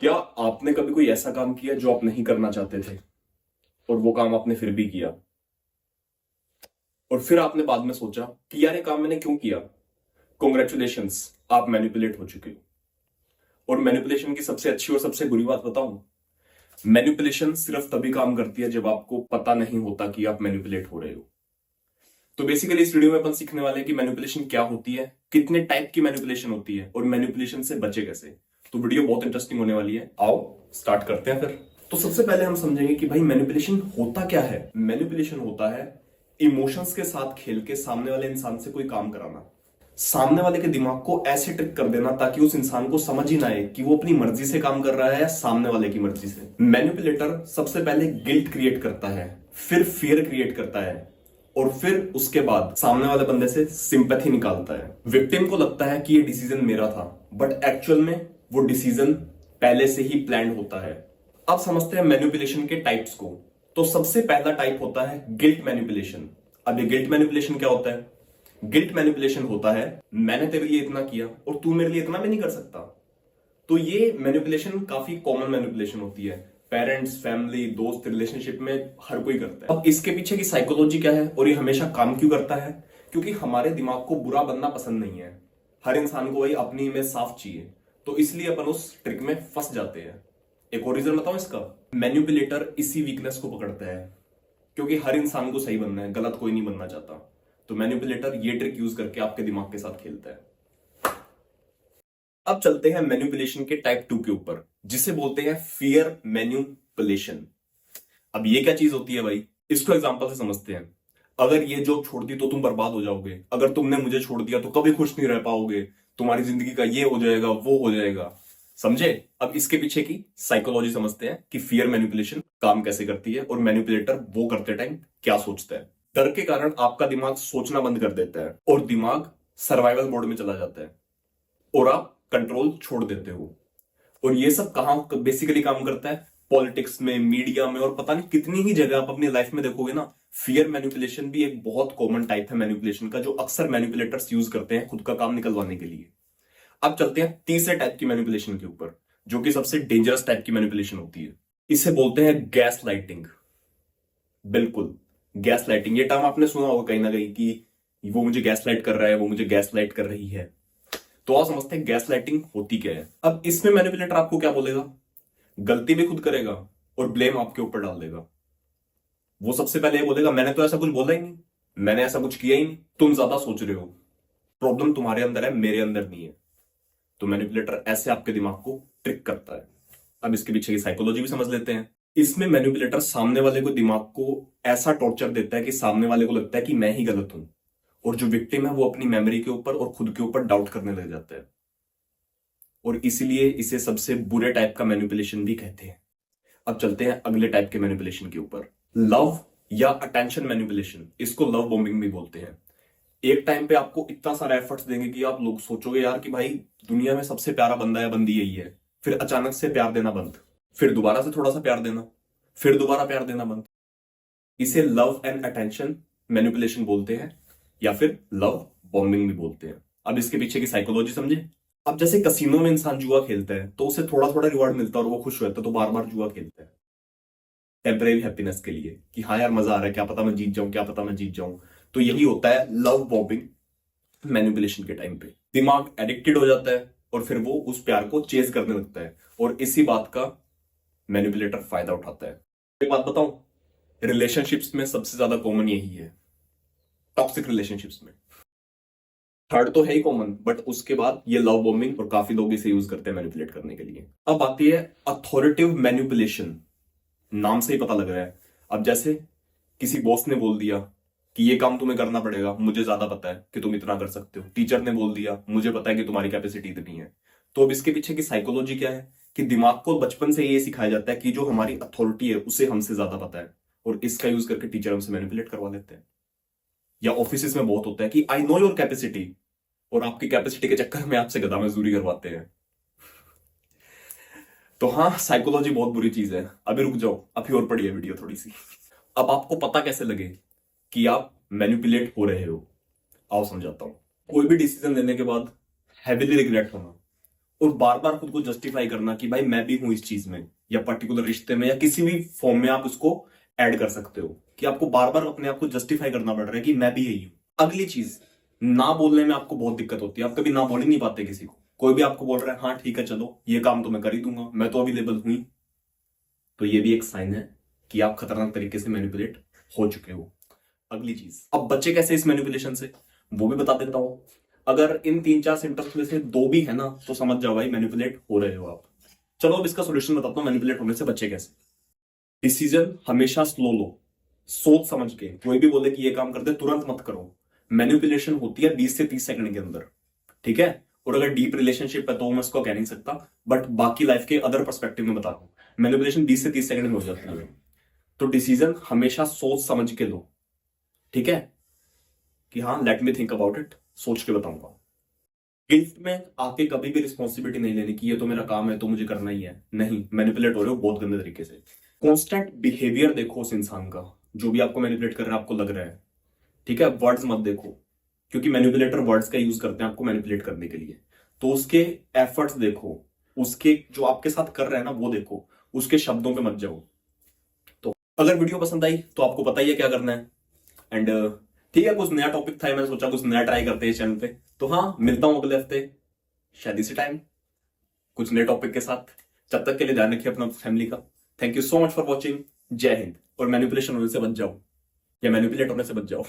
क्या आपने कभी कोई ऐसा काम किया जो आप नहीं करना चाहते थे और वो काम आपने फिर भी किया और फिर आपने बाद में सोचा कि यार ये काम मैंने क्यों किया? कॉन्ग्रेचुलेशंस, आप मैनिपुलेट हो चुके हो। और मैनिपुलेशन की सबसे अच्छी और सबसे बुरी बात बताऊं, मैनिपुलेशन सिर्फ तभी काम करती है जब आपको पता नहीं होता कि आप मैनिपुलेट हो रहे हो। तो बेसिकली इस वीडियो में अपन सीखने वाले हैं कि मैनिपुलेशन क्या होती है, कितने टाइप की मैनिपुलेशन होती है और मैनिपुलेशन से बचे कैसे। तो वीडियो बहुत इंटरेस्टिंग होने वाली है, आओ स्टार्ट करते हैं फिर। तो सबसे पहले हम समझेंगे कि भाई मैनिपुलेशन होता क्या है। मैनिपुलेशन होता है इमोशंस के साथ खेल के सामने वाले इंसान से कोई काम कराना, सामने वाले के दिमाग को ऐसे ट्रिक कर देना ताकि उस इंसान को समझ ही ना आए कि वो अपनी मर्जी से काम कर रहा है या सामने वाले की मर्जी से। मैनिपुलेटर सबसे पहले गिल्ट क्रिएट करता है, फिर फियर क्रिएट करता है और फिर उसके बाद सामने वाले बंदे से सिंपैथी निकालता है। विक्टिम को लगता है कि ये डिसीजन मेरा था, बट एक्चुअल में वो डिसीजन पहले से ही प्लान्ड होता है। अब समझते हैं मैनिपुलेशन के टाइप्स को। तो सबसे पहला टाइप होता है गिल्ट मैनिपुलेशन। अब ये गिल्ट मैनिपुलेशन क्या होता है? गिल्ट मैनिपुलेशन होता है मैंने तेरे लिए इतना किया और तू मेरे लिए इतना भी नहीं कर सकता। तो ये मैनिपुलेशन काफी कॉमन मैनिपुलेशन होती है, पेरेंट्स, फैमिली, दोस्त, रिलेशनशिप में हर कोई करता है। अब इसके पीछे की साइकोलॉजी क्या है और ये हमेशा काम क्यों करता है? क्योंकि हमारे दिमाग को बुरा बनना पसंद नहीं है। हर इंसान को वही अपनी इमेज साफ चाहिए, तो इसलिए अपन उस ट्रिक में फंस जाते हैं। एक और रीजन बताऊं इसका, मैनिपुलेटर इसी वीकनेस को पकड़ता है क्योंकि हर इंसान को सही बनना है, गलत कोई नहीं बनना चाहता। तो मैनिपुलेटर ये ट्रिक यूज करके आपके दिमाग के साथ खेलता है। अब चलते हैं मैनिपुलेशन के टाइप 2 के ऊपर, जिसे बोलते हैं फियर मैनिपुलेशन। अब ये क्या चीज होती है भाई, इसको एग्जांपल से समझते हैं। अगर ये जॉब छोड़ दी तो तुम बर्बाद हो जाओगे, अगर तुमने मुझे छोड़ दिया तो कभी खुश नहीं रह पाओगे, तुम्हारी जिंदगी का ये हो जाएगा, वो हो जाएगा। समझे? अब इसके पीछे की साइकोलॉजी समझते हैं कि फियर मैनिपुलेशन काम कैसे करती है और मैनिपुलेटर वो करते टाइम क्या सोचता है। डर के कारण आपका दिमाग सोचना बंद कर देता है और दिमाग सर्वाइवल मोड में चला जाता है और आप कंट्रोल छोड़ देते हो। और ये सब कहां बेसिकली काम करता है? पॉलिटिक्स में, मीडिया में और पता नहीं कितनी ही जगह आप अपनी लाइफ में देखोगे ना। फियर मैनिपुलेशन भी एक बहुत कॉमन टाइप है मैनिपुलेशन का, जो अक्सर मैनिपुलेटर्स यूज करते हैं खुद का काम निकलवाने के लिए। अब चलते हैं तीसरे टाइप की मैनिपुलेशन के ऊपर, जो कि सबसे डेंजरस टाइप की मैनिपुलेशन होती है। इसे बोलते हैं गैस लाइटिंग। बिल्कुल, गैस लाइटिंग, ये टर्म आपने सुना होगा कहीं ना कहीं कि वो मुझे गैस लाइट कर रहा है, वो मुझे गैस लाइट कर रही है। तो आप समझते हैं गैस लाइटिंग होती क्या है। अब इसमें मैनिपुलेटर आपको क्या बोलेगा? गलती भी खुद करेगा और ब्लेम आपके ऊपर डाल देगा। वो सबसे पहले ये बोलेगा मैंने तो ऐसा कुछ बोला ही नहीं, मैंने ऐसा कुछ किया ही नहीं, तुम ज्यादा सोच रहे हो, प्रॉब्लम तुम्हारे अंदर है, मेरे अंदर नहीं है। तो मैनिपुलेटर ऐसे आपके दिमाग को ट्रिक करता है। अब इसके पीछे की साइकोलॉजी भी समझ लेते हैं। इसमें मैनिपुलेटर सामने वाले को दिमाग को ऐसा टॉर्चर देता है कि सामने वाले को लगता है कि मैं ही गलत हूं, और जो विक्टिम है वो अपनी मेमोरी के ऊपर और खुद के ऊपर डाउट करने लग जाता है। और इसीलिए इसे सबसे बुरे टाइप का मैनिपुलेशन भी कहते हैं। अब चलते हैं अगले टाइप के मैनिपुलेशन के ऊपर, लव या अटेंशन मैनिपुलेशन। इसको लव बॉम्बिंग भी बोलते हैं। एक टाइम पे आपको इतना सारा एफर्ट्स देंगे कि आप लोग सोचोगे यार कि भाई दुनिया में सबसे प्यारा बंदा या बंदी यही है, फिर अचानक से प्यार देना बंद, फिर दोबारा से थोड़ा सा प्यार देना, फिर दोबारा प्यार देना बंद। इसे लव एंड अटेंशन मैनिपुलेशन बोलते हैं या फिर लव बॉम्बिंग भी बोलते हैं। अब इसके पीछे की साइकोलॉजी समझे। अब जैसे कसिनो में इंसान जुआ खेलता है तो उसे थोड़ा थोड़ा रिवॉर्ड मिलता है और वो खुश रहता है, तो बार बार जुआ खेलता है टेम्परेरी हैप्पीनेस के लिए कि हाँ यार मजा आ रहा है, क्या पता मैं जीत जाऊं, क्या पता मैं जीत जाऊं। तो यही होता है लव बॉम्बिंग मैनिपुलेशन के टाइम पे। दिमाग एडिक्टेड हो जाता है और फिर वो उस प्यार को चेज करने लगता है और इसी बात का मैनिपुलेटर फायदा उठाता है। एक बात बताऊं, रिलेशनशिप्स में सबसे ज्यादा कॉमन यही है, टॉक्सिक रिलेशनशिप्स में। थर्ड तो है ही कॉमन, बट उसके बाद ये लव बॉम्बिंग, और काफी लोग इसे यूज करते हैं मैनिपुलेट करने के लिए। अब आती है अथॉरिटेटिव मैनिपुलेशन। नाम से ही पता लग रहा है। अब जैसे किसी बॉस ने बोल दिया कि ये काम तुम्हें करना पड़ेगा, मुझे ज्यादा पता है कि तुम इतना कर सकते हो। टीचर ने बोल दिया मुझे पता है कि तुम्हारी कैपेसिटी इतनी है। तो अब इसके पीछे की साइकोलॉजी क्या है कि दिमाग को बचपन से ये सिखाया जाता है कि जो हमारी अथॉरिटी है उसे हमसे ज्यादा पता है, और इसका यूज करके टीचर हमसे मैनिपुलेट करवा लेते हैं। या ऑफिस में बहुत होता है कि आई नो योर कैपेसिटी, और आपकी कैपेसिटी के चक्कर में आपसे गधा मजदूरी करवाते हैं। तो हाँ, साइकोलॉजी बहुत बुरी चीज है। अभी रुक जाओ, अभी और पढ़िए वीडियो थोड़ी सी। अब आपको पता कैसे लगे कि आप मैनिपुलेट हो रहे हो? आओ समझाता हूं। कोई भी डिसीजन लेने के बाद हैविली रिग्रेट होना, और बार बार खुद को जस्टिफाई करना कि भाई मैं भी हूं इस चीज में, या पर्टिकुलर रिश्ते में, या किसी भी फॉर्म में आप उसको ऐड कर सकते हो कि आपको बार बार अपने आप को जस्टिफाई करना पड़ रहा है कि मैं भी यही हूं। अगली चीज, ना बोलने में आपको बहुत दिक्कत होती है, आप कभी ना बोल ही नहीं पाते किसी को। कोई भी आपको बोल रहा है हाँ ठीक है चलो ये काम तो मैं कर ही दूंगा, मैं तो अवेलेबल हुई, तो ये भी एक साइन है कि आप खतरनाक तरीके से मैनिपुलेट हो चुके हो। अगली चीज, अब बच्चे कैसे इस मैनिपुलेशन से, वो भी बता देता हूं। अगर इन 3-4 सिम्टम्स में से 2 भी है ना, तो समझ जाओ भाई मैनिपुलेट हो रहे हो आप। चलो अब इसका सोल्यूशन बताता हूं, मैनिपुलेट होने से बच्चे कैसे। डिसीजन हमेशा स्लो लो, सोच समझ के। कोई भी बोले कि ये काम करते तुरंत मत करो। मैनिपुलेशन होती है 20 से 30 सेकंड के अंदर, ठीक है। और अगर डीप रिलेशनशिप है तो मैं उसको कह नहीं सकता, बट बाकी लाइफ के अदर पर्सपेक्टिव में बता रहा हूं, मैनिपुलेशन 20 से 30 सेकंड में हो जाती है। तो डिसीजन हमेशा सोच समझ के लो, ठीक है, कि हाँ let me think about it, सोच के बताऊंगा। गिल्ट में आके कभी भी रिस्पॉन्सिबिलिटी नहीं लेनी कि ये तो मेरा काम है तो मुझे करना ही है। नहीं, मैनिपुलेट हो रहे हो बहुत गंदे तरीके से। कॉन्स्टेंट बिहेवियर देखो उस इंसान का, जो भी आपको मैनिपुलेट कर रहा है आपको लग रहा है, ठीक है। वर्ड्स मत देखो, क्योंकि मैनिपुलेटर वर्ड्स का यूज करते हैं आपको मैनिपुलेट करने के लिए। तो उसके एफर्ट्स देखो, उसके जो आपके साथ कर रहे हैं ना वो देखो, उसके शब्दों पे मत जाओ। तो अगर वीडियो पसंद आई तो आपको पता ही है क्या करना है। एंड ठीक है, कुछ नया टॉपिक था, मैंने सोचा कुछ नया ट्राई करते हैं चैनल पे। तो हाँ, मिलता हूं अगले हफ्ते शायद इसी टाइम कुछ नए टॉपिक के साथ। तब तक के लिए ध्यान रखिए अपना, फैमिली का। Thank you so much for watching. जय हिंद। और मैनिपुलेशन होने से बच जाओ, या मैनिपुलेट होने से बच जाओ।